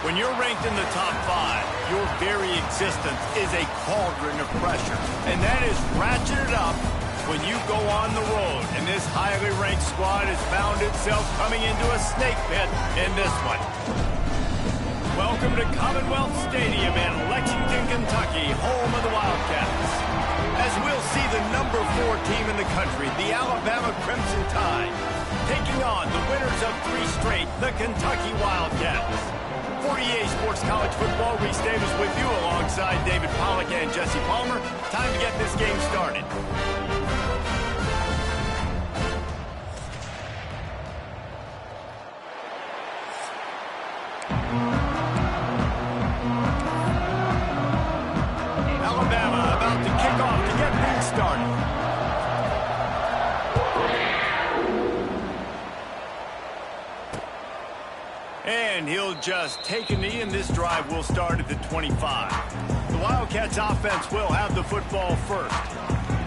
When you're ranked in the top 5, your very existence is a cauldron of pressure. And that is ratcheted up when you go on the road. And this highly ranked squad has found itself coming into a snake pit in this one. Welcome to Commonwealth Stadium in Lexington, Kentucky, home of the Wildcats. As we'll see the number 4 team in the country, the Alabama Crimson Tide, taking on the winners of 3 straight, the Kentucky Wildcats. For EA Sports College Football, Reese Davis with you alongside David Pollack and Jesse Palmer. Time to get this game started. Alabama about to kick off to get things started. And he'll just take a knee, and this drive will start at the 25. The Wildcats offense will have the football first.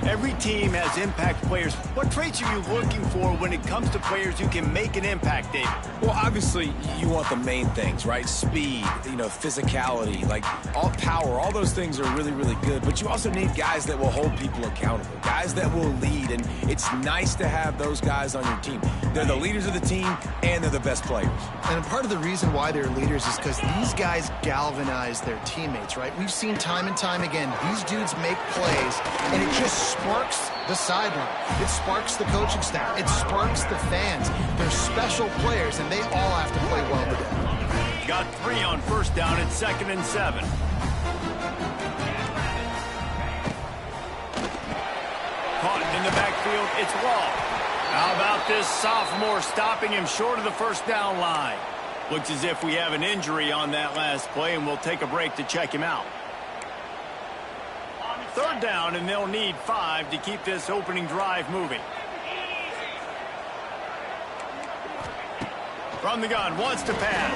Every team has impact players. What traits are you looking for when it comes to players who can make an impact, David? Well, obviously, you want the main things, right? Speed, physicality, like all power, all those things are really, really good. But you also need guys that will hold people accountable, guys that will lead. And it's nice to have those guys on your team. They're the leaders of the team, and they're the best players. And part of the reason why they're leaders is because these guys galvanize their teammates, right? We've seen time and time again, these dudes make plays, and it just sparks the sideline. It sparks the coaching staff. It sparks the fans. They're special players, and they all have to play well today. Got 3 on first down at 2nd and 7. Caught in the backfield, it's Wall. How about this sophomore stopping him short of the first down line? Looks as if we have an injury on that last play, and we'll take a break to check him out. 3rd down, and they'll need 5 to keep this opening drive moving. From the gun, wants to pass.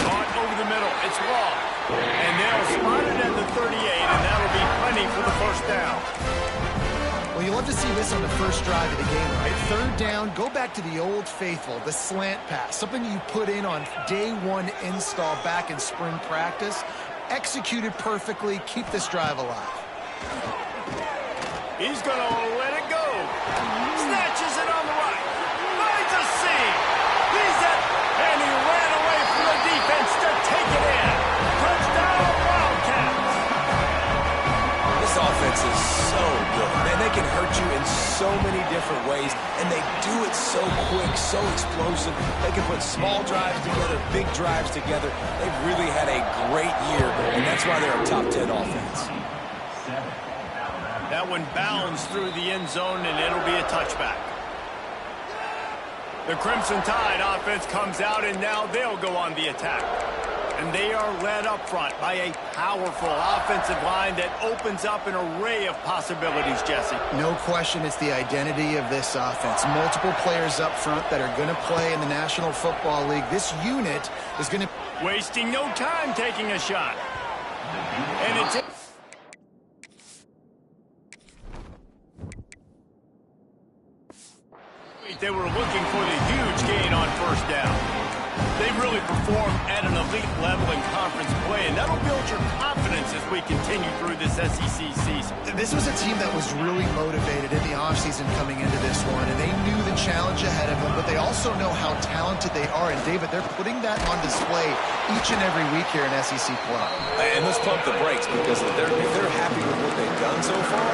Caught over the middle, it's Wall. And they'll spot it at the 38, and that'll be plenty for the first down. Well, you love to see this on the first drive of the game, right? 3rd down, go back to the old faithful, the slant pass, something you put in on day 1 install back in spring practice. Executed perfectly, keep this drive alive. He's going to let it go. Snatches it on the right. Finds a seam. He's it. And he ran away from the defense to take it in. Touchdown, Wildcats. This offense is so good. Man, they can hurt you in so many different ways, and they do it so quick, so explosive. They can put small drives together, big drives together. They've really had a great year, and that's why they're a top 10 offense. That one bounds through the end zone, and it'll be a touchback. The Crimson Tide offense comes out, and now they'll go on the attack. And they are led up front by a powerful offensive line that opens up an array of possibilities, Jesse. No question it's the identity of this offense. Multiple players up front that are going to play in the National Football League. This unit is going to... Wasting no time taking a shot. And it's... They were looking for the huge gain on first down. They really perform at an elite level in conference play, and that'll build your confidence as we continue through this SEC season. This was a team that was really motivated in the offseason coming into this one, and they knew the challenge ahead of them, but they also know how talented they are. And, David, they're putting that on display each and every week here in SEC play. And let's pump the brakes, because if they're happy with what they've done so far,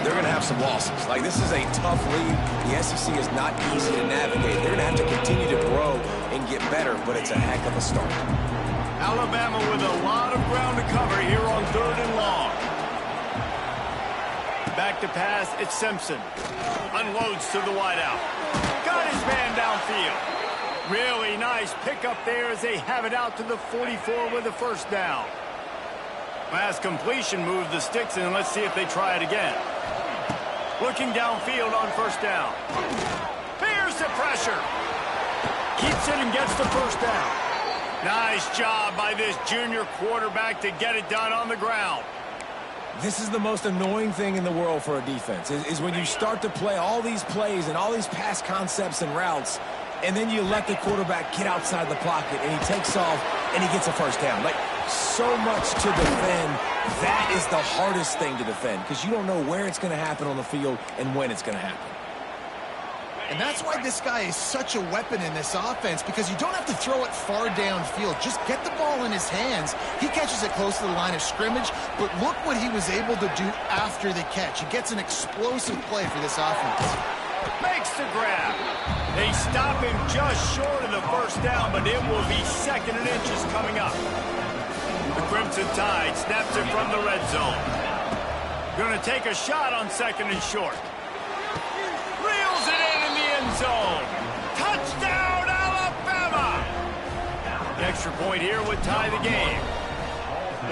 they're going to have some losses. Like, this is a tough league. The SEC is not easy to navigate. They're going to have to continue to grow and get better, but it's a heck of a start. Alabama with a lot of ground to cover here on 3rd and long. Back to pass, it's Simpson. Unloads to the wideout. Got his man downfield. Really nice pickup there as they have it out to the 44 with the first down. Pass completion moved the sticks, and let's see if they try it again. Looking downfield on first down. Fears the pressure. Keeps it and gets the first down. Nice job by this junior quarterback to get it done on the ground. This is the most annoying thing in the world for a defense, is when you start to play all these plays and all these pass concepts and routes, and then you let the quarterback get outside the pocket, and he takes off and he gets a first down. Like, so much to defend. That is the hardest thing to defend because you don't know where it's going to happen on the field and when it's going to happen. And that's why this guy is such a weapon in this offense, because you don't have to throw it far downfield. Just get the ball in his hands. He catches it close to the line of scrimmage, but look what he was able to do after the catch. He gets an explosive play for this offense. Makes the grab. They stop him just short of the first down, but it will be 2nd and inches coming up. The Crimson Tide snaps it from the red zone. Going to take a shot on 2nd and short. Reels it in the end zone. Touchdown, Alabama! The extra point here would tie the game.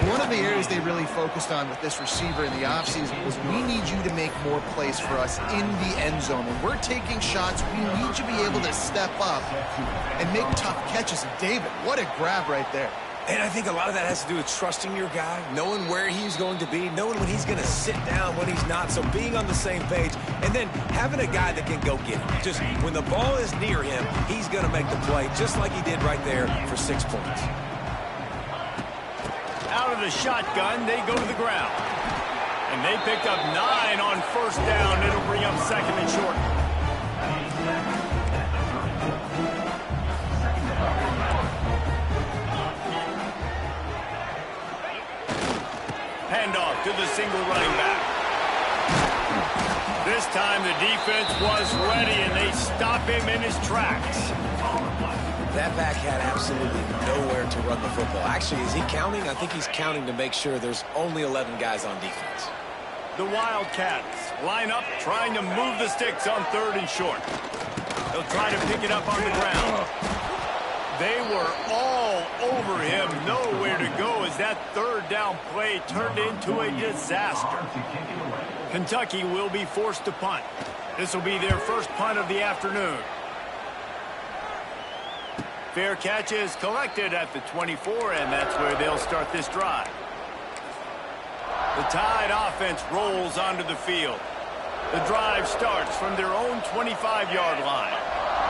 One of the areas they really focused on with this receiver in the offseason was, we need you to make more plays for us in the end zone. When we're taking shots, we need you to be able to step up and make tough catches. And David, what a grab right there. And I think a lot of that has to do with trusting your guy, knowing where he's going to be, knowing when he's going to sit down, when he's not. So being on the same page, and then having a guy that can go get it. Just when the ball is near him, he's going to make the play, just like he did right there for 6 points. Out of the shotgun, they go to the ground. And they picked up 9 on first down. It'll bring up 2nd and short. Handoff to the single running back. This time the defense was ready, and they stop him in his tracks. That back had absolutely nowhere to run the football. Actually, is he counting? I think he's counting to make sure there's only 11 guys on defense. The Wildcats line up, trying to move the sticks on 3rd and short. They'll try to pick it up on the ground. They were all over him, nowhere to go as that 3rd down play turned into a disaster. Kentucky will be forced to punt. This will be their first punt of the afternoon. Fair catch is collected at the 24, and that's where they'll start this drive. The Tide offense rolls onto the field. The drive starts from their own 25-yard line.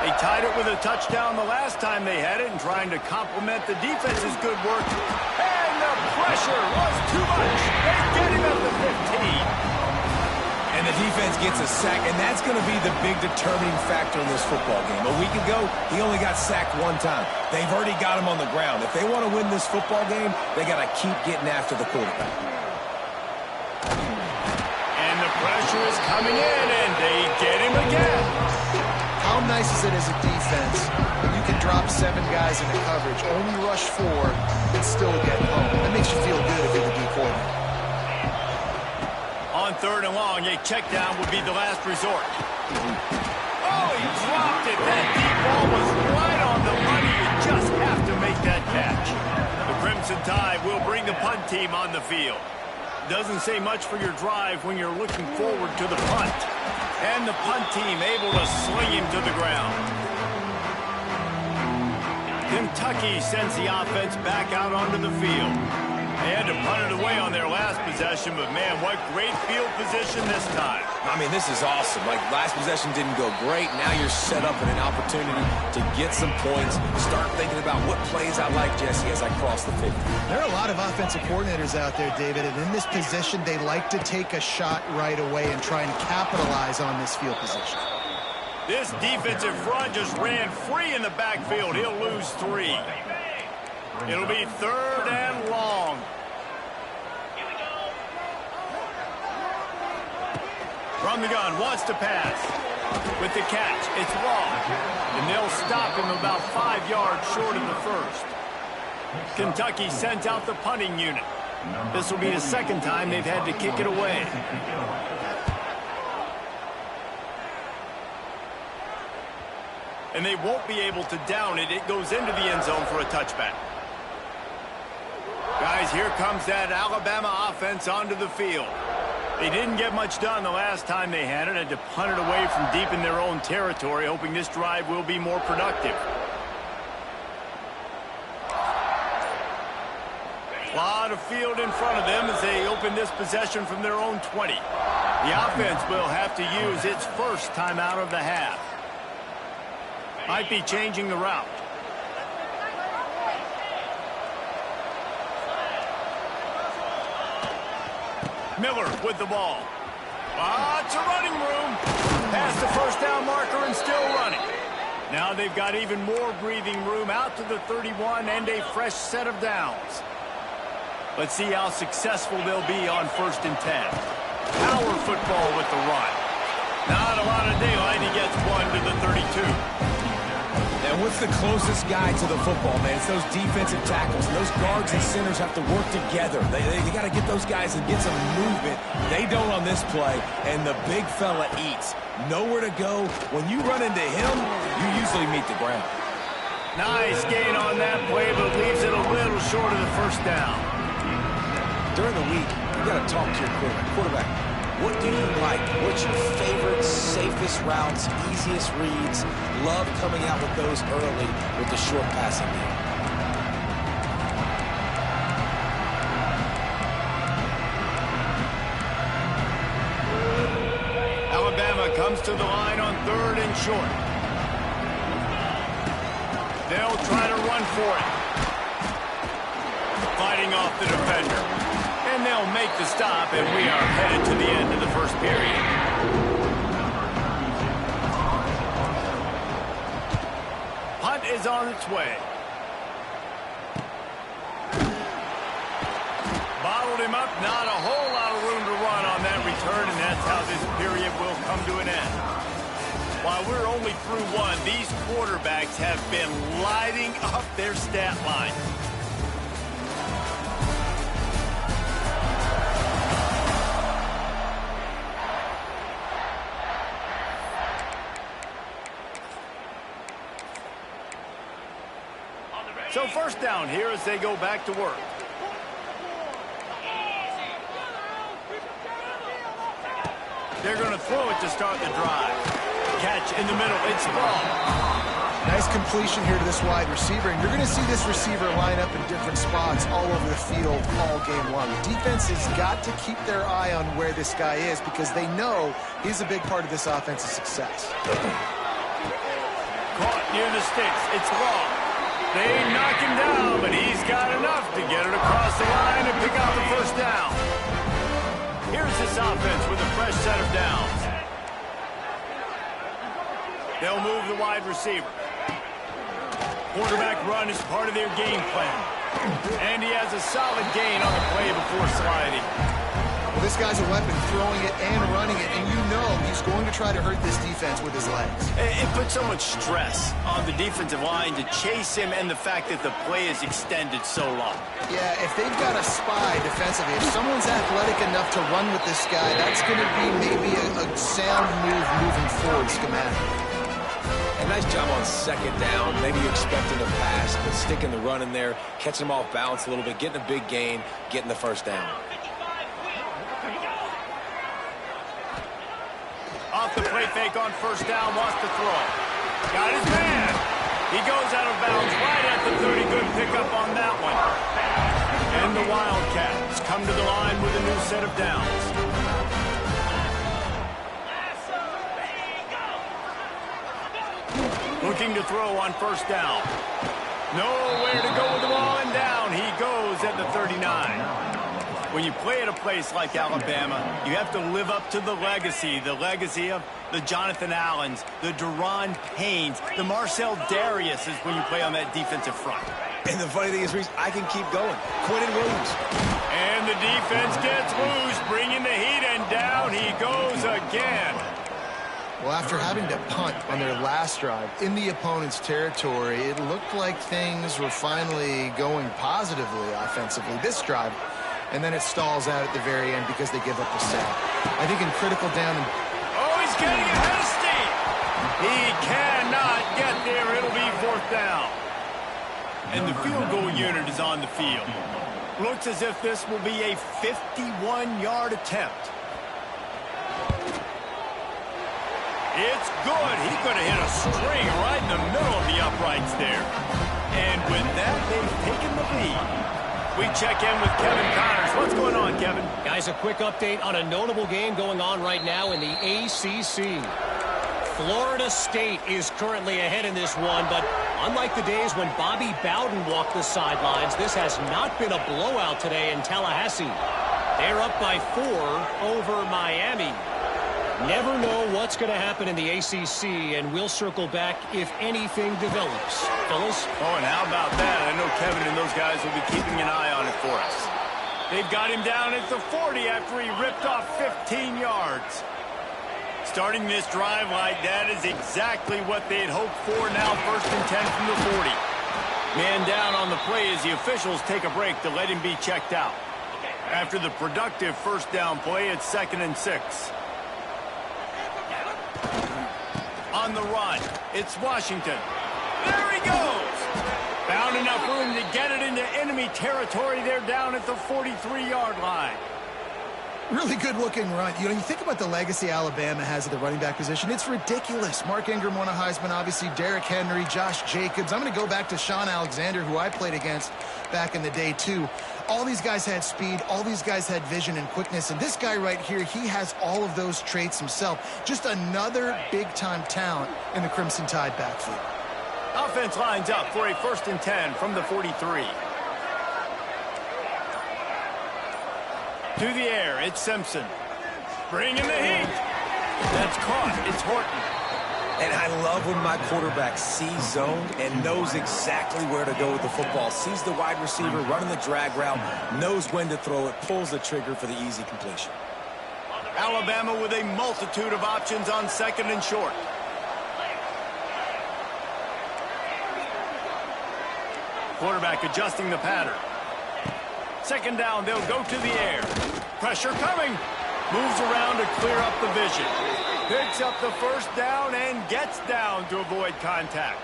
They tied it with a touchdown the last time they had it, and trying to complement the defense's good work. And the pressure was too much. They get him at the 15. And the defense gets a sack, and that's going to be the big determining factor in this football game. A week ago, he only got sacked 1 time. They've already got him on the ground. If they want to win this football game, they got to keep getting after the quarterback. And the pressure is coming in, and they get him again. How nice is it as a defense when you can drop 7 guys into coverage, only rush 4, and still get home? That makes you feel good if you're the D coordinator. On 3rd and long, a check down would be the last resort. Oh, he dropped it. That deep ball was right on the money. You just have to make that catch. The Crimson Tide will bring the punt team on the field. Doesn't say much for your drive when you're looking forward to the punt. And the punt team able to sling him to the ground. Kentucky sends the offense back out onto the field. They had to punt it away on their last possession, but man, what great field position this time. I mean, this is awesome. Like, last possession didn't go great. Now you're set up in an opportunity to get some points. Start thinking about what plays I like, Jesse, as I cross the 50. There are a lot of offensive coordinators out there, David, and in this position, they like to take a shot right away and try and capitalize on this field position. This defensive front just ran free in the backfield. He'll lose 3. It'll be 3rd and long. From the gun, wants to pass. With the catch, it's long. And they'll stop him about 5 yards short of the first. Kentucky sends out the punting unit. This will be the 2nd time they've had to kick it away. And they won't be able to down it. It goes into the end zone for a touchback. Guys, here comes that Alabama offense onto the field. They didn't get much done the last time they had it. Had to punt it away from deep in their own territory, hoping this drive will be more productive. A lot of field in front of them as they open this possession from their own 20. The offense will have to use its first timeout of the half. Might be changing the route. Miller with the ball. Lots of running room. Past the first down marker and still running. Now they've got even more breathing room out to the 31 and a fresh set of downs. Let's see how successful they'll be on 1st and 10. Power football with the run. Not a lot of daylight. He gets one to the 32. And what's the closest guy to the football, man? It's those defensive tackles. And those guards and centers have to work together. They got to get those guys and get some movement. They don't on this play, and the big fella eats. Nowhere to go. When you run into him, you usually meet the ground. Nice gain on that play, but leaves it a little short of the first down. During the week, you got to talk to your quarterback. What do you like? What's your favorite, safest routes, easiest reads? Love coming out with those early with the short passing game. Alabama comes to the line on 3rd and short. They'll try to run for it. Fighting off the defender. And they'll make the stop, and we are headed to the end of the first period. Punt is on its way. Bottled him up, not a whole lot of room to run on that return, and that's how this period will come to an end. While we're only through one, these quarterbacks have been lighting up their stat line. So 1st down here as they go back to work. They're going to throw it to start the drive. Catch in the middle. It's ball. Nice completion here to this wide receiver, and you're going to see this receiver line up in different spots all over the field all game long. The defense has got to keep their eye on where this guy is because they know he's a big part of this offense's success. Caught near the sticks. It's long. They knock him down, but he's got enough to get it across the line and pick out the first down. Here's this offense with a fresh set of downs. They'll move the wide receiver. Quarterback run is part of their game plan. And he has a solid gain on the play before sliding. Well, this guy's a weapon, throwing it and running it, and you know he's going to try to hurt this defense with his legs. It puts so much stress on the defensive line to chase him and the fact that the play is extended so long. Yeah, if they've got a spy defensively, if someone's athletic enough to run with this guy, that's going to be maybe a sound move moving forward schematically. A nice job on 2nd down. Maybe you're expecting a pass, but sticking the run in there, catching them off balance a little bit, getting a big gain, getting the first down. Off the play fake on 1st down, wants to throw. Got his man. He goes out of bounds right at the 30. Good pickup on that one. And the Wildcats come to the line with a new set of downs. Looking to throw on 1st down. Nowhere to go with the ball, and down he goes at the 39. When you play at a place like Alabama, you have to live up to the legacy of the Jonathan Allens, the Deron Paynes, the Marcel Dariuses when you play on that defensive front. And the funny thing is, Reese, I can keep going. Quentin Williams. And the defense gets loose, bringing the heat, and down he goes again. Well, after having to punt on their last drive in the opponent's territory, it looked like things were finally going positively offensively this drive. And then it stalls out at the very end because they give up the sack. I think in critical down... Oh, he's getting ahead of steam. He cannot get there. It'll be 4th down. And the field goal unit is on the field. Looks as if this will be a 51-yard attempt. It's good. He could have hit a string right in the middle of the uprights there. And with that, they've taken the lead. We check in with Kevin Connors. What's going on, Kevin? Guys, a quick update on a notable game going on right now in the ACC. Florida State is currently ahead in this one, but unlike the days when Bobby Bowden walked the sidelines, this has not been a blowout today in Tallahassee. They're up by 4 over Miami. Never know what's going to happen in the ACC, and we'll circle back if anything develops. Fellas? Oh, and how about that? I know Kevin and those guys will be keeping an eye on it for us. They've got him down at the 40 after he ripped off 15 yards. Starting this drive like that is exactly what they had hoped for. Now 1st and 10 from the 40. Man down on the play as the officials take a break to let him be checked out. After the productive first down play, it's 2nd and 6. On the run, it's Washington. There he goes! Found enough room to get it into enemy territory. They're down at the 43-yard line. Really good-looking run. You think about the legacy Alabama has at the running back position. It's ridiculous. Mark Ingram won a Heisman, obviously. Derrick Henry, Josh Jacobs. I'm going to go back to Sean Alexander, who I played against back in the day, too. All these guys had speed. All these guys had vision and quickness. And this guy right here, he has all of those traits himself. Just another big-time talent in the Crimson Tide backfield. Offense lines up for a 1st and 10 from the 43. To the air, it's Simpson. Bringing the heat. That's caught. It's Horton. And I love when my quarterback sees zoned and knows exactly where to go with the football. Sees the wide receiver running the drag route, knows when to throw it, pulls the trigger for the easy completion. Alabama with a multitude of options on 2nd and short. Quarterback adjusting the pattern. 2nd down, they'll go to the air. Pressure coming. Moves around to clear up the vision. Picks up the 1st down and gets down to avoid contact.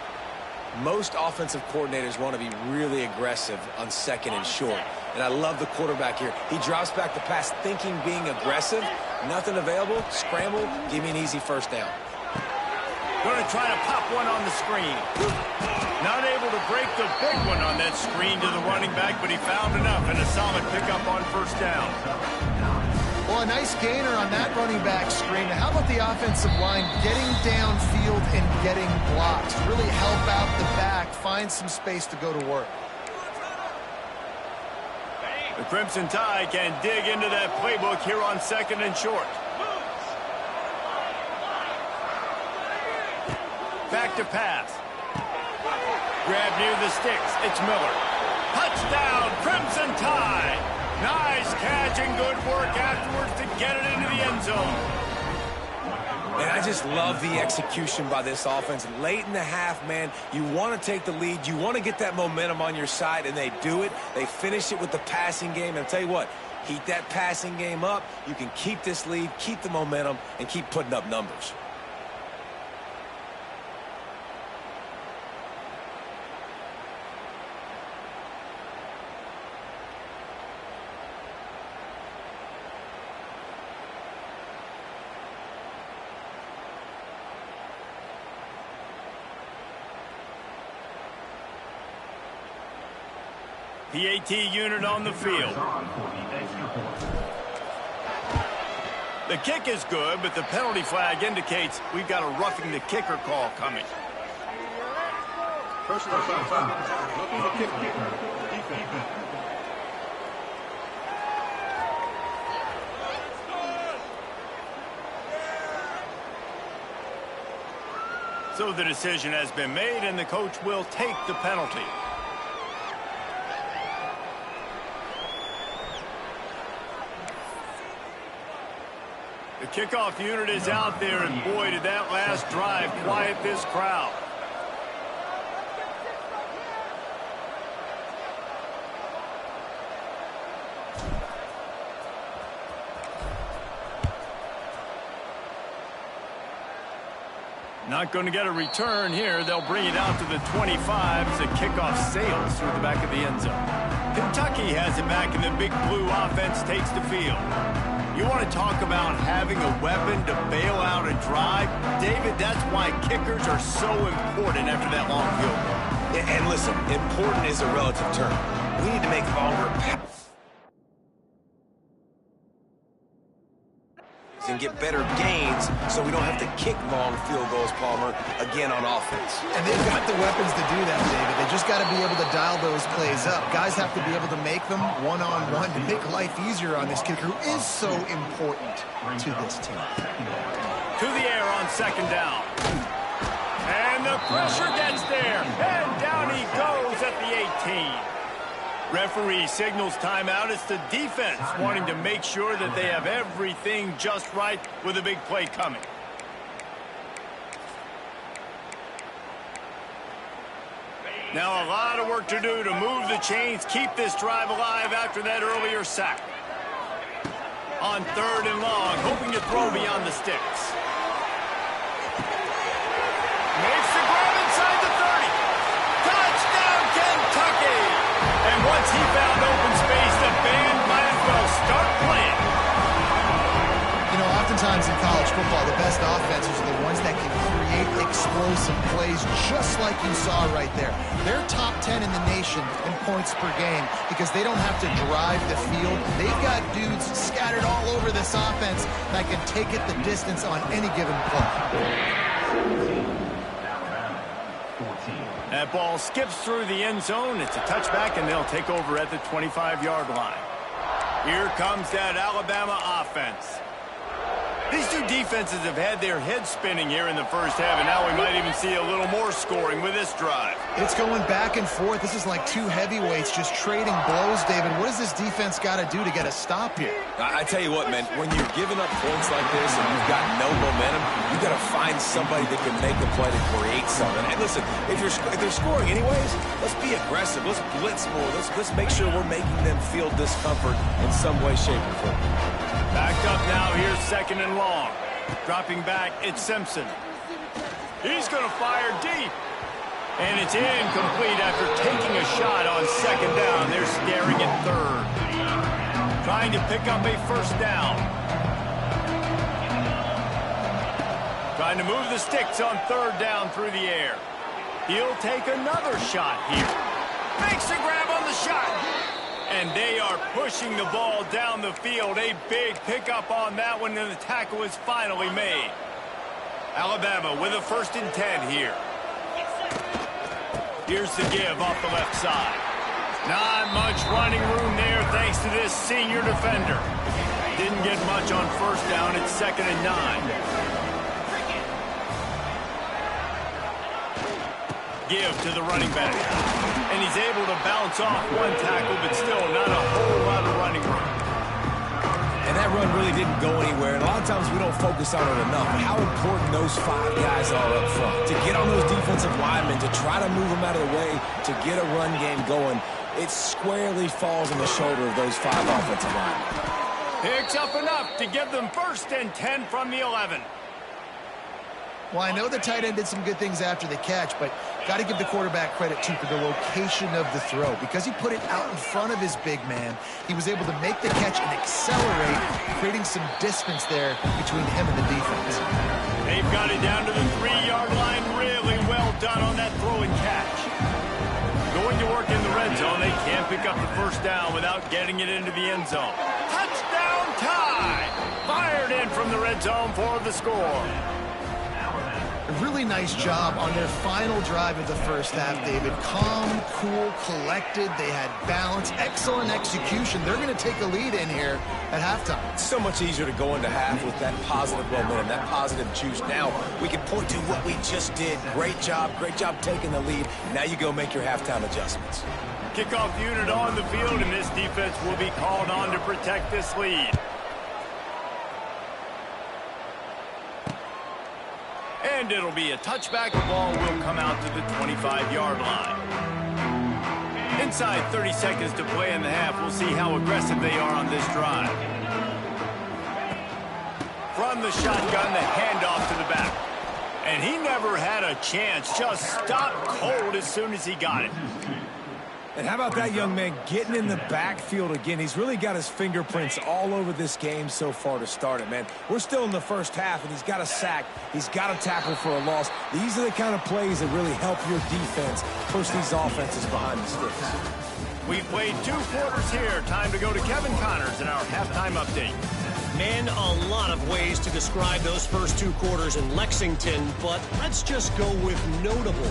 Most offensive coordinators want to be really aggressive on 2nd and short. And I love the quarterback here. He drops back the pass thinking being aggressive. Nothing available. Scramble. Give me an easy 1st down. Going to try to pop one on the screen. Not able to break the big one on that screen to the running back, but he found enough and a solid pickup on 1st down. Well, a nice gainer on that running back screen. How about the offensive line getting downfield and getting blocks? Really help out the back, find some space to go to work. The Crimson Tide can dig into that playbook here on 2nd and short. Back to pass. Grab near the sticks. It's Miller. Touchdown, Crimson Tide. Nice catch and good work afterwards to get it into the end zone. And I just love the execution by this offense. Late in the half, man, you want to take the lead. You want to get that momentum on your side, and they do it. They finish it with the passing game. And I'll tell you what, heat that passing game up. You can keep this lead, keep the momentum, and keep putting up numbers. PAT unit on the field. The kick is good, but the penalty flag indicates we've got a roughing the kicker call coming. Personal foul. Roughing the kicker. Defense. So the decision has been made, and the coach will take the penalty. The kickoff unit is out there, and boy, did that last drive quiet this crowd. Not going to get a return here. They'll bring it out to the 25 as the kickoff sails through the back of the end zone. Kentucky has it back, and the big blue offense takes the field. You want to talk about having a weapon to bail out a drive? David, that's why kickers are so important after that long field goal. Yeah, and listen, important is a relative term. We need to make longer passes. yards and get better gains so we don't have to kick long field goals, Palmer, again on offense. And they've got the weapons to do that, David. They just got to be able to dial those plays up. Guys have to be able to make them one-on-one to make life easier on this kicker who is so important to this team. To the air on second down. And the pressure gets there. And down he goes at the 18. Referee signals timeout. It's the defense wanting to make sure that they have everything just right with a big play coming. Now a lot of work to do to move the chains, keep this drive alive after that earlier sack. On third and long, hoping to throw beyond the sticks. Makes the grab inside the 30. Touchdown, Kentucky! And once he found open space, the band might as well start playing. You know, oftentimes in college football, the best offenses are the ones that can create explosive plays, just like you saw right there. They're top 10 in the nation in points per game because they don't have to drive the field. They've got dudes scattered all over this offense that can take it the distance on any given play. That ball skips through the end zone. It's a touchback, and they'll take over at the 25-yard line. Here comes that Alabama offense. These two defenses have had their heads spinning here in the first half, and now we might even see a little more scoring with this drive. It's going back and forth. This is like two heavyweights just trading blows, David. What does this defense got to do to get a stop here? I tell you what, man, when you're giving up points like this and you've got no momentum, you've got to find somebody that can make a play to create something. And listen, if they're scoring anyways, let's be aggressive. Let's blitz more. Let's make sure we're making them feel discomfort in some way, shape, or form. Backed up now, here's second and long. Dropping back, it's Simpson. He's going to fire deep. And it's incomplete after taking a shot on second down. They're staring at third. Trying to pick up a first down. Trying to move the sticks on third down through the air. He'll take another shot here. Makes a grab on the shot. And they are pushing the ball down the field. A big pickup on that one, and the tackle is finally made. Alabama with a 1st and 10 here. Here's the give off the left side. Not much running room there thanks to this senior defender. Didn't get much on first down. It's 2nd and 9. Give to the running back. And he's able to bounce off one tackle, but still not a whole lot of running room. And that run really didn't go anywhere. And a lot of times we don't focus on it enough. But how important those 5 guys are up front. To get on those defensive linemen, to try to move them out of the way, to get a run game going, it squarely falls on the shoulder of those 5 offensive linemen. Picks up enough to give them 1st and 10 from the 11. Well, I know the tight end did some good things after the catch, but got to give the quarterback credit, too, for the location of the throw. Because he put it out in front of his big man, he was able to make the catch and accelerate, creating some distance there between him and the defense. They've got it down to the 3-yard line. Really well done on that throw and catch. Going to work in the red zone. They can't pick up the first down without getting it into the end zone. Touchdown tie! Fired in from the red zone for the score. A really nice job on their final drive of the first half, David. Calm, cool, collected. They had balance, excellent execution. They're going to take a lead in here at halftime. It's so much easier to go into half with that positive momentum, that positive juice. Now we can point to what we just did. Great job taking the lead. Now you go make your halftime adjustments. Kickoff unit on the field, and this defense will be called on to protect this lead. And it'll be a touchback. The ball will come out to the 25-yard line. Inside 30 seconds to play in the half. We'll see how aggressive they are on this drive. From the shotgun, the handoff to the back. And he never had a chance. Just stopped cold as soon as he got it. And how about that young man getting in the backfield again? He's really got his fingerprints all over this game so far to start it, man. We're still in the first half, and he's got a sack. He's got a tackle for a loss. These are the kind of plays that really help your defense push these offenses behind the sticks. We've played 2 quarters here. Time to go to Kevin Connors in our halftime update. Men, a lot of ways to describe those first two quarters in Lexington, but let's just go with notable.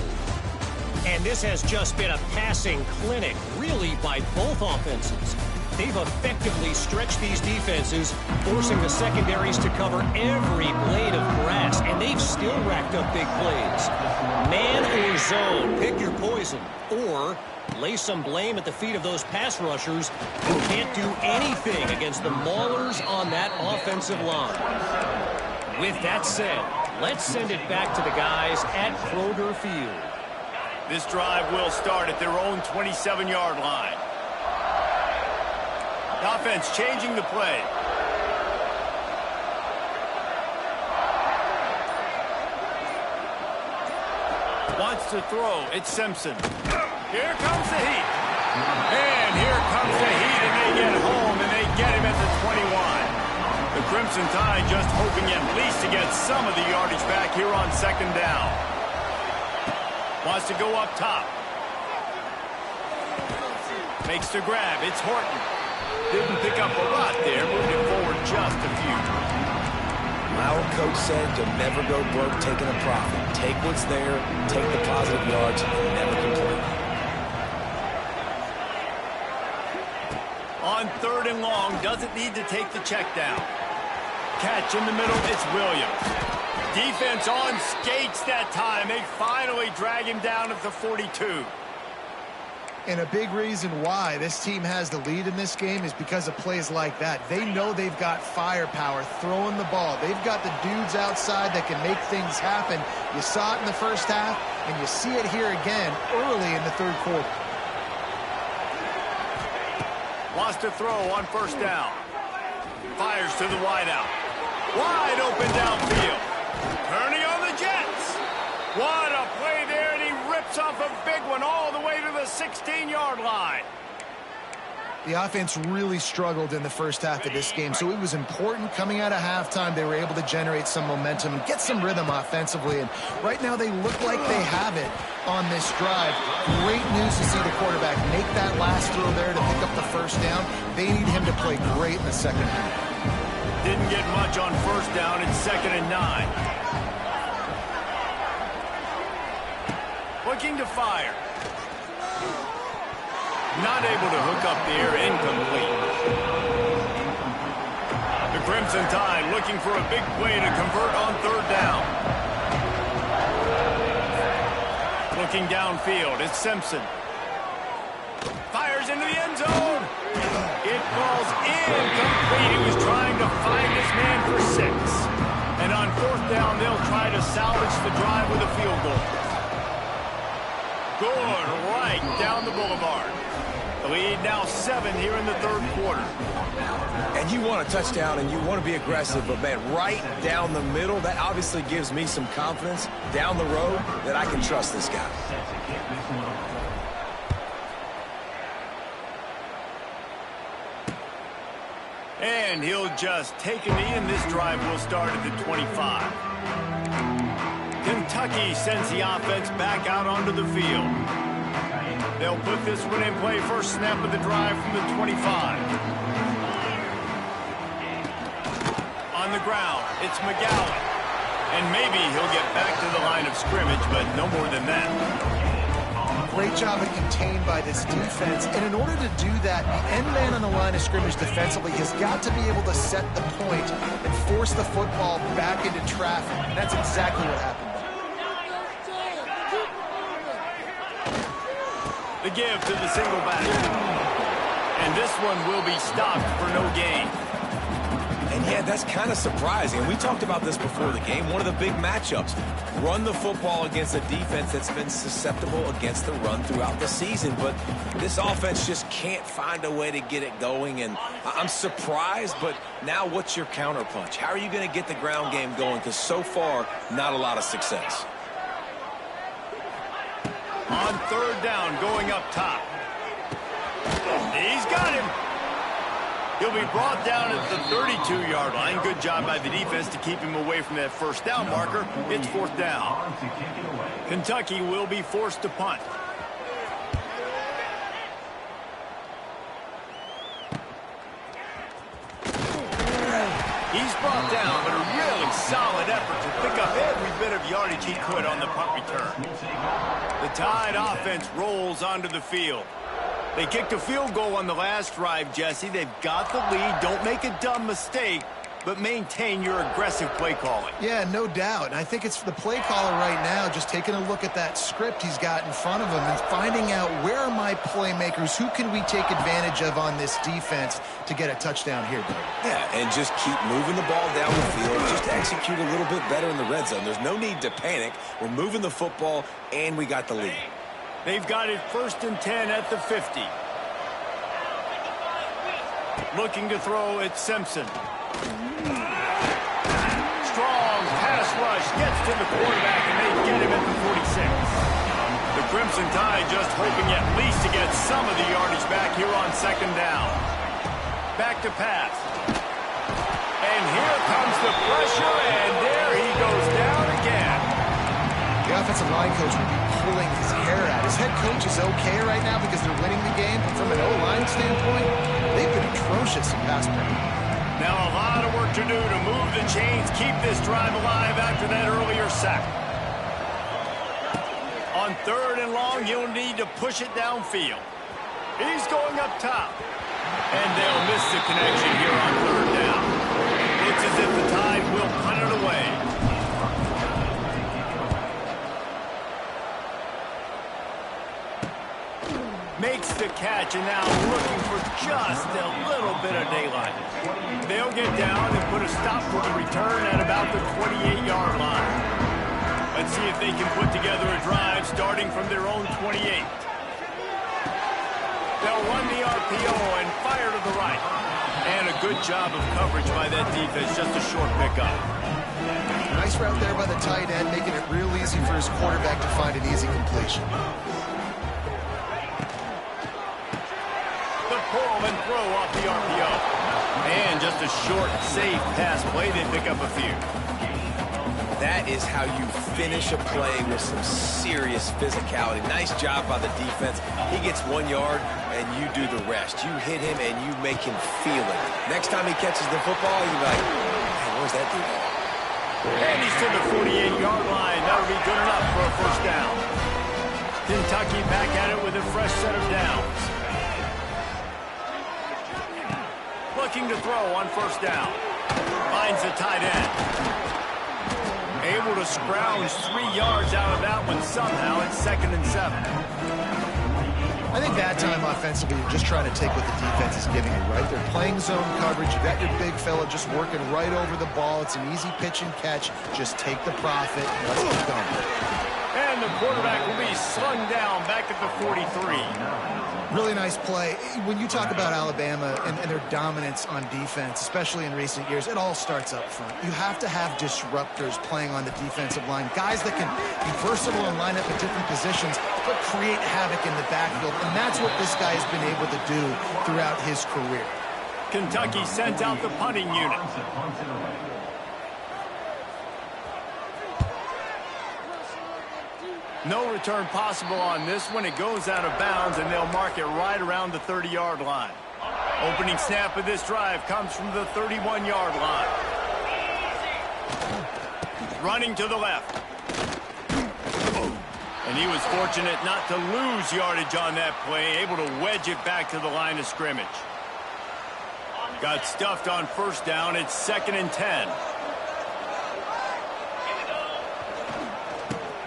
And this has just been a passing clinic, really, by both offenses. They've effectively stretched these defenses, forcing the secondaries to cover every blade of grass, and they've still racked up big plays. Man or zone, pick your poison, or lay some blame at the feet of those pass rushers who can't do anything against the maulers on that offensive line. With that said, let's send it back to the guys at Kroger Field. This drive will start at their own 27-yard line. The offense changing the play. Wants to throw. It's Simpson. Here comes the heat. And here comes the heat, and they get home, and they get him at the 21. The Crimson Tide just hoping at least to get some of the yardage back here on second down. Wants to go up top. Makes the grab. It's Horton. Didn't pick up a lot there. Moved it forward just a few. My old coach said you'll never go broke taking a profit. Take what's there, take the positive yards, and never complain. On third and long, doesn't need to take the check down. Catch in the middle, it's Williams. Defense on skates that time. They finally drag him down at the 42. And a big reason why this team has the lead in this game is because of plays like that. They know they've got firepower throwing the ball. They've got the dudes outside that can make things happen. You saw it in the first half, and you see it here again early in the third quarter. Wants to throw on first down. Fires to the wideout. Wide open downfield. Turning on the Jets. What a play there, and he rips off a big one all the way to the 16-yard line. The offense really struggled in the first half of this game, so it was important coming out of halftime. They were able to generate some momentum and get some rhythm offensively, and right now they look like they have it on this drive. Great news to see the quarterback make that last throw there to pick up the first down. They need him to play great in the second half. Didn't get much on first down. It's 2nd and 9. Looking to fire. Not able to hook up there. Incomplete. The Crimson Tide looking for a big play to convert on third down. Looking downfield. It's Simpson. Fires into the end zone. It falls incomplete. He was trying to find his man for 6. And on fourth down, they'll try to salvage the drive with a field goal. Good, right down the boulevard. The lead now 7 here in the third quarter. And you want a touchdown and you want to be aggressive, but man, right down the middle, that obviously gives me some confidence down the road that I can trust this guy. And he'll just take a knee, and this drive will start at the 25. Kentucky sends the offense back out onto the field. They'll put this one in play. First snap of the drive from the 25. On the ground, it's McGowan. And maybe he'll get back to the line of scrimmage, but no more than that. Great job of contained by this defense. And in order to do that, the end man on the line of scrimmage defensively has got to be able to set the point and force the football back into traffic. And that's exactly what happened. The give to the single back. And this one will be stopped for no gain. And yeah, that's kind of surprising. We talked about this before the game. One of the big matchups. Run the football against a defense that's been susceptible against the run throughout the season. But this offense just can't find a way to get it going. And I'm surprised, but now what's your counterpunch? How are you going to get the ground game going? Because so far, not a lot of success. On third down, going up top. He's got him. He'll be brought down at the 32-yard line. Good job by the defense to keep him away from that first down marker. It's fourth down. Kentucky will be forced to punt. He's brought down, but a really solid effort to pick up every bit of yardage he could on the punt return. The Tide offense rolls onto the field. They kicked a field goal on the last drive, Jesse. They've got the lead. Don't make a dumb mistake, but maintain your aggressive play calling. Yeah, no doubt. And I think it's the play caller right now just taking a look at that script he's got in front of him and finding out where are my playmakers, who can we take advantage of on this defense to get a touchdown here, Doug. Yeah, and just keep moving the ball down the field. Just execute a little bit better in the red zone. There's no need to panic. We're moving the football, and we got the lead. They've got it 1st and 10 at the 50. Looking to throw at Simpson. Strong pass rush gets to the quarterback, and they get him at the 46. The Crimson Tide just hoping at least to get some of the yardage back here on 2nd down. Back to pass. And here comes the pressure, and there he goes down again. The offensive line coach would be pulling his hair out. His head coach is okay right now because they're winning the game, but from an O-line standpoint, they've been atrocious in pass play. Now a lot of work to do to move the chains, keep this drive alive after that earlier sack. On 3rd and long, he'll need to push it downfield. He's going up top. And they'll miss the connection here on 3rd down. Looks as if the Tide will punt it away. Makes the catch, and now looking for just a little bit of daylight. They'll get down and put a stop for the return at about the 28-yard line. Let's see if they can put together a drive starting from their own 28. They'll run the RPO and fire to the right. And a good job of coverage by that defense, just a short pickup. Nice route there by the tight end, making it real easy for his quarterback to find an easy completion. Pull and throw off the RPO. And just a short, safe pass play. They pick up a few. That is how you finish a play with some serious physicality. Nice job by the defense. He gets 1 yard, and you do the rest. You hit him, and you make him feel it. Next time he catches the football, you'll be like, hey, where's that dude? And he's to the 48-yard line. That'll be good enough for a 1st down. Kentucky back at it with a fresh set of downs. Looking to throw on 1st down. Finds the tight end. Able to scrounge 3 yards out of that one somehow. It's 2nd and 7. I think that time offensively, you're just trying to take what the defense is giving you, right? They're playing zone coverage. You got your big fella just working right over the ball. It's an easy pitch and catch. Just take the profit and let's keep going. And the quarterback will be slung down back at the 43. Really nice play. When you talk about Alabama and their dominance on defense, especially in recent years, it all starts up front. You have to have disruptors playing on the defensive line, guys that can be versatile and line up at different positions, but create havoc in the backfield. And that's what this guy has been able to do throughout his career. Kentucky sent out the punting unit. No return possible on this one. It goes out of bounds, and they'll mark it right around the 30-yard line. Opening snap of this drive comes from the 31-yard line. Running to the left. And he was fortunate not to lose yardage on that play, able to wedge it back to the line of scrimmage. Got stuffed on 1st down. It's 2nd and 10.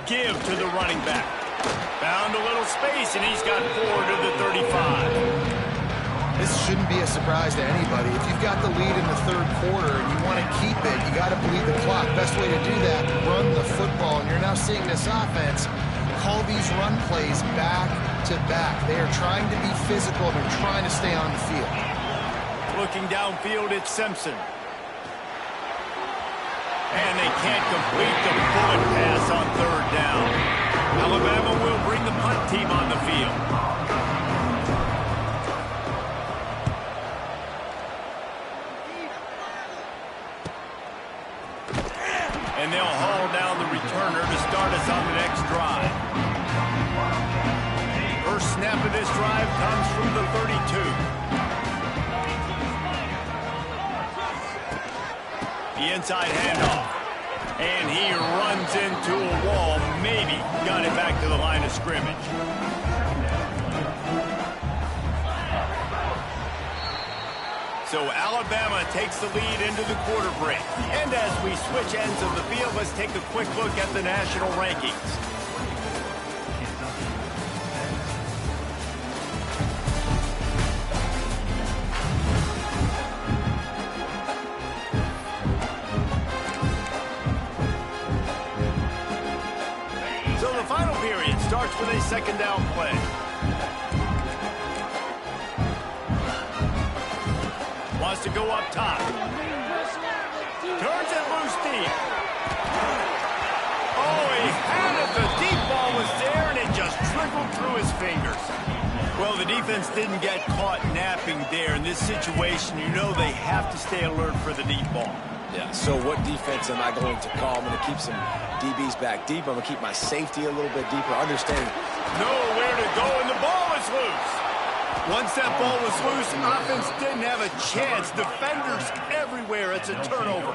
Give to the running back. Found a little space, and he's got 4 to the 35. This shouldn't be a surprise to anybody. If you've got the lead in the 3rd quarter and you want to keep it, you got to bleed the clock. Best way to do that, run the football. And you're now seeing this offense call these run plays back to back. They are trying to be physical. They're trying to stay on the field. Looking downfield, it's Simpson. And they can't complete the bullet pass on 3rd down. Alabama will bring the punt team on the field. And they'll haul down the returner to start us on the next drive. First snap of this drive comes from the 32. the inside handoff. And he runs into a wall. Maybe got it back to the line of scrimmage. So Alabama takes the lead into the quarter break. And as we switch ends of the field, let's take a quick look at the national rankings. So the final period starts with a second down play. Wants to go up top. Turns it loose deep. Oh, he had it. The deep ball was there, and it just trickled through his fingers. Well, the defense didn't get caught napping there. In this situation, you know they have to stay alert for the deep ball. Yeah, so what defense am I going to call? I'm going to keep some DBs back deep. I'm going to keep my safety a little bit deeper, understanding. Nowhere to go, and the ball is loose. Once that ball was loose, offense didn't have a chance. Defenders everywhere. It's a turnover.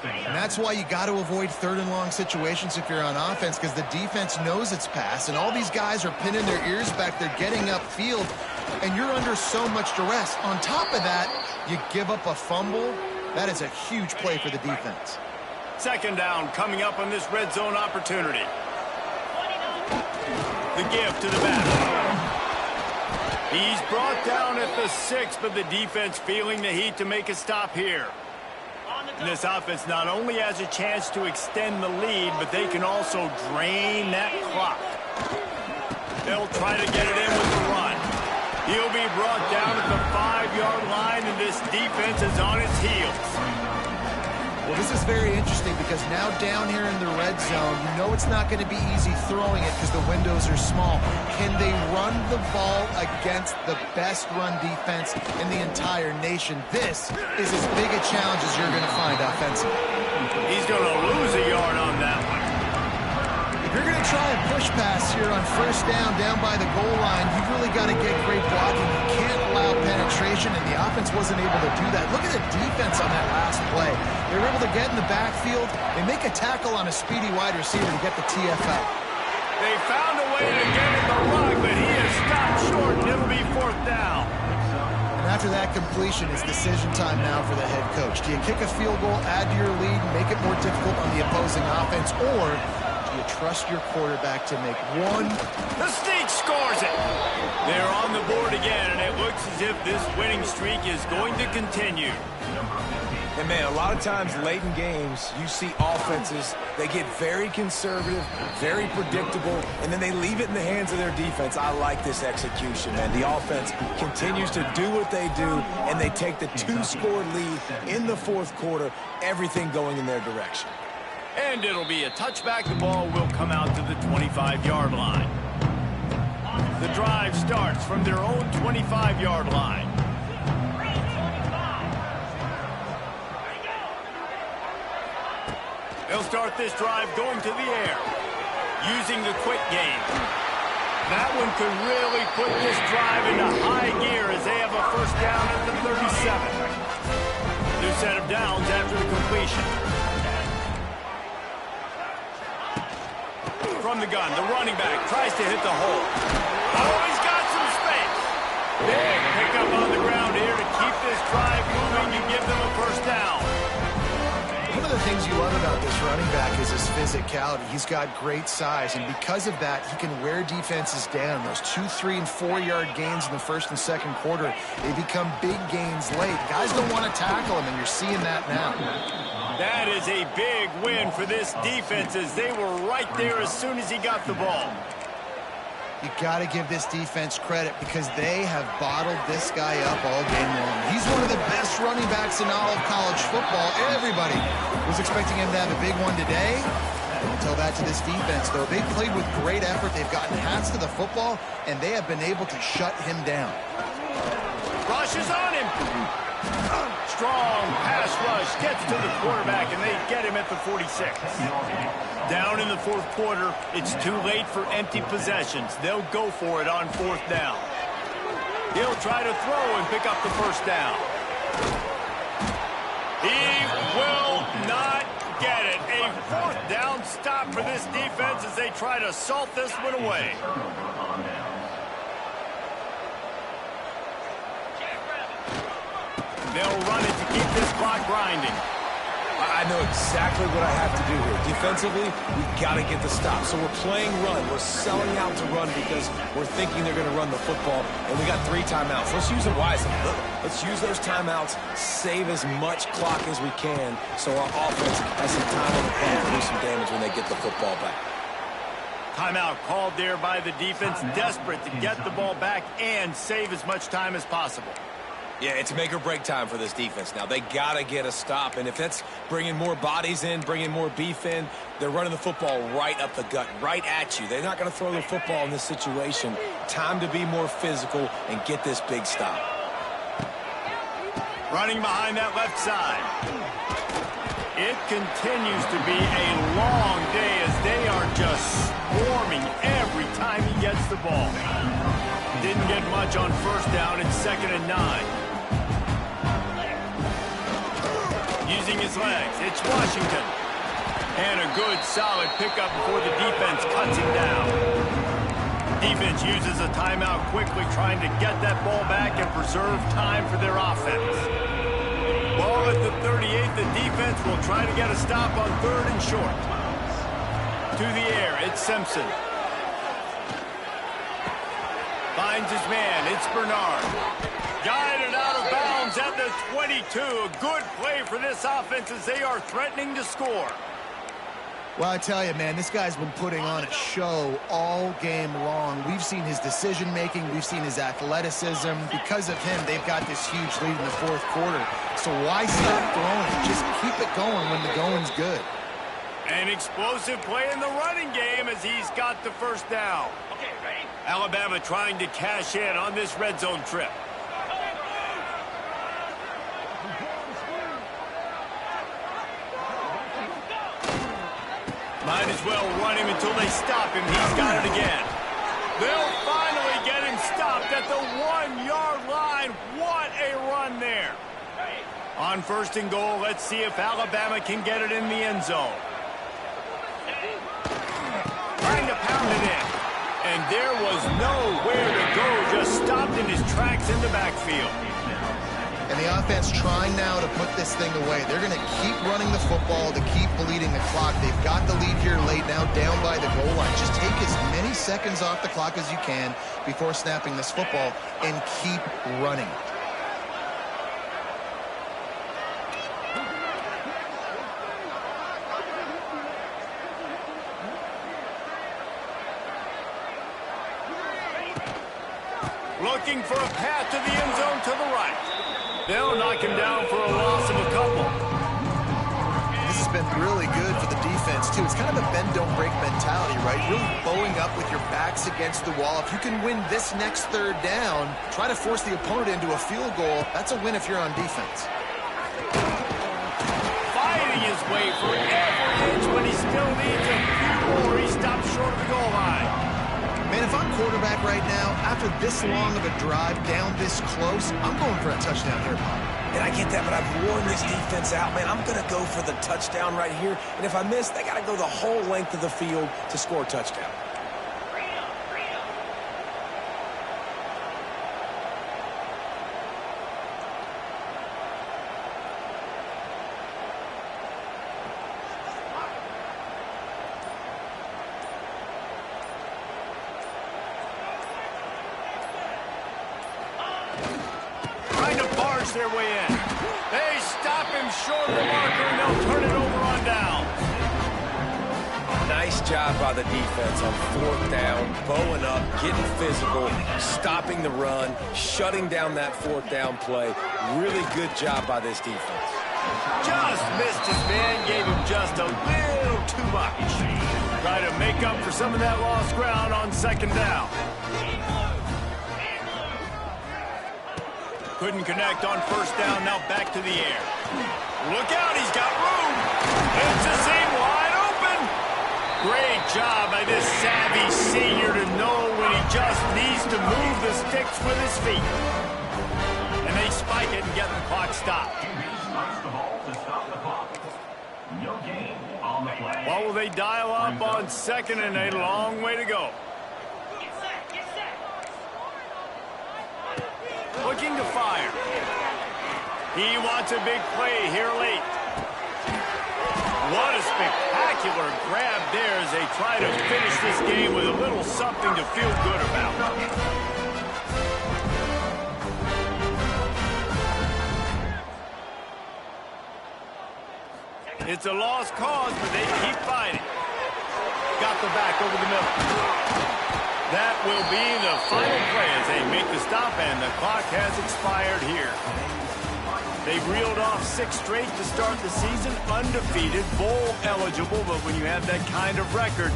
And that's why you got to avoid third and long situations if you're on offense, because the defense knows it's pass, and all these guys are pinning their ears back. They're getting upfield, and you're under so much duress. On top of that, you give up a fumble. That is a huge play for the defense. Second down coming up on this red zone opportunity. The give to the back. He's brought down at the 6, but the defense feeling the heat to make a stop here. And this offense not only has a chance to extend the lead, but they can also drain that clock. They'll try to get it in with the run. He'll be brought down at the 5-yard line, and this defense is on its heels. Well, this is very interesting because now down here in the red zone, you know it's not going to be easy throwing it because the windows are small. Can they run the ball against the best run defense in the entire nation? This is as big a challenge as you're going to find offensively. He's going to lose a yard on that one. If you're going to try a push pass here on first down by the goal line, you've really got to get great blocking. You can't allow penetration, and the offense wasn't able to do that. Look at the defense on that last play. They were able to get in the backfield. They make a tackle on a speedy wide receiver to get the TFL. They found a way to get in the run, but he is stopped short, and it'll be fourth down. And after that completion, it's decision time now for the head coach. Do you kick a field goal, add to your lead, and make it more difficult on the opposing offense, or do you trust your quarterback to make one? The Sneak scores it. They're on the board again, and it looks as if this winning streak is going to continue. And, man, a lot of times late in games, you see offenses, they get very conservative, very predictable, and then they leave it in the hands of their defense. I like this execution, man. The offense continues to do what they do, and they take the 2-score lead in the fourth quarter, everything going in their direction. And it'll be a touchback. The ball will come out to the 25-yard line. The drive starts from their own 25-yard line. They'll start this drive going to the air, using the quick game. That one could really put this drive into high gear as they have a first down at the 37. New set of downs after the completion. From the gun, the running back tries to hit the hole. Oh, he's got some space. Big pickup on the ground here to keep this drive moving and give them a first down. One of the things you love about this running back is his physicality. He's got great size, and because of that, he can wear defenses down. Those 2, 3, and 4-yard gains in the first and second quarter, they become big gains late. Guys don't want to tackle him, and you're seeing that now. That is a big win for this defense as they were right there as soon as he got the ball. You got to give this defense credit because they have bottled this guy up all game long. He's one of the best running backs in all of college football. Everybody was expecting him to have a big one today. Don't tell that to this defense, though. They played with great effort. They've gotten hats to the football, and they have been able to shut him down. Rush is on him. Strong pass rush gets to the quarterback, and they get him at the 46. Down in the fourth quarter, it's too late for empty possessions. They'll go for it on fourth down. He'll try to throw and pick up the first down. He will stop for this defense as they try to salt this one away. They'll run it to keep this clock grinding. I know exactly what I have to do here. Defensively, we've got to get the stop. So we're playing run. We're selling out to run because we're thinking they're going to run the football, and we got 3 timeouts. Let's use them wisely. Let's use those timeouts, save as much clock as we can so our offense has some time on the clock to do some damage when they get the football back. Timeout called there by the defense, desperate to get the ball back and save as much time as possible. Yeah, it's make or break time for this defense now. They got to get a stop, and if that's bringing more bodies in, bringing more beef in, they're running the football right up the gut, right at you. They're not going to throw the football in this situation. Time to be more physical and get this big stop. Running behind that left side. It continues to be a long day as they are just swarming every time he gets the ball. Didn't get much on first down. It's 2nd and 9. Using his legs, it's Washington. And a good, solid pickup before the defense cuts him down. Defense uses a timeout quickly, trying to get that ball back and preserve time for their offense. Ball at the 38, the defense will try to get a stop on 3rd and short. To the air, it's Simpson. Finds his man, it's Bernard. Guided out of bounds at the 22. A good play for this offense as they are threatening to score. Well, I tell you, man, this guy's been putting on a show all game long. We've seen his decision-making. We've seen his athleticism. Because of him, they've got this huge lead in the 4th quarter. So why stop throwing? Just keep it going when the going's good. An explosive play in the running game as he's got the first down. Alabama trying to cash in on this red zone trip. Might as well run him until they stop him. He's got it again. They'll finally get him stopped at the 1-yard line. What a run there. On 1st and goal, let's see if Alabama can get it in the end zone. Trying to pound it in. And there was nowhere to go. Just stopped in his tracks in the backfield. And the offense trying now to put this thing away. They're going to keep running the football to keep bleeding the clock. They've got the lead here late, now down by the goal line. Just take as many seconds off the clock as you can before snapping this football and keep running. Looking for a path to the end zone to the right. They'll knock him down for a loss of a couple. This has been really good for the defense, too. It's kind of a bend-don't-break mentality, right? Really bowing up with your backs against the wall. If you can win this next 3rd down, try to force the opponent into a field goal. That's a win if you're on defense. Fighting his way for every inch when he still needs a few more. He stops short of the goal line. Man, if I'm quarterback right now, after this long of a drive down this close, I'm going for a touchdown here, Bob. And I get that, but I've worn this defense out, man. I'm going to go for the touchdown right here. And if I miss, they got to go the whole length of the field to score a touchdown. Their way in. They stop him short of the marker, and they'll turn it over on down. Nice job by the defense on 4th down, bowing up, getting physical, stopping the run, shutting down that 4th down play. Really good job by this defense. Just missed his man, gave him just a little too much. Try to make up for some of that lost ground on 2nd down. Couldn't connect on 1st down, now back to the air. Look out, he's got room. It's a seam wide open. Great job by this savvy senior to know when he just needs to move the sticks with his feet. And they spike it and get the clock stopped. QB spikes the ball to stop the clock. No gain on What will they dial up on second and a long way to go? Looking to fire. He wants a big play here late. What a spectacular grab there as they try to finish this game with a little something to feel good about. It's a lost cause, but they keep fighting. Got the back over the middle. That will be the final play as they make the stop, and the clock has expired here. They reeled off 6 straight to start the season, undefeated, bowl eligible, but when you have that kind of record,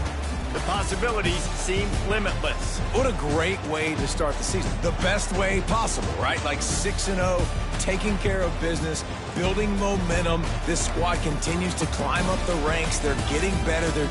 the possibilities seem limitless. What a great way to start the season. The best way possible, right? Like 6-0, taking care of business, building momentum. This squad continues to climb up the ranks. They're getting better. They're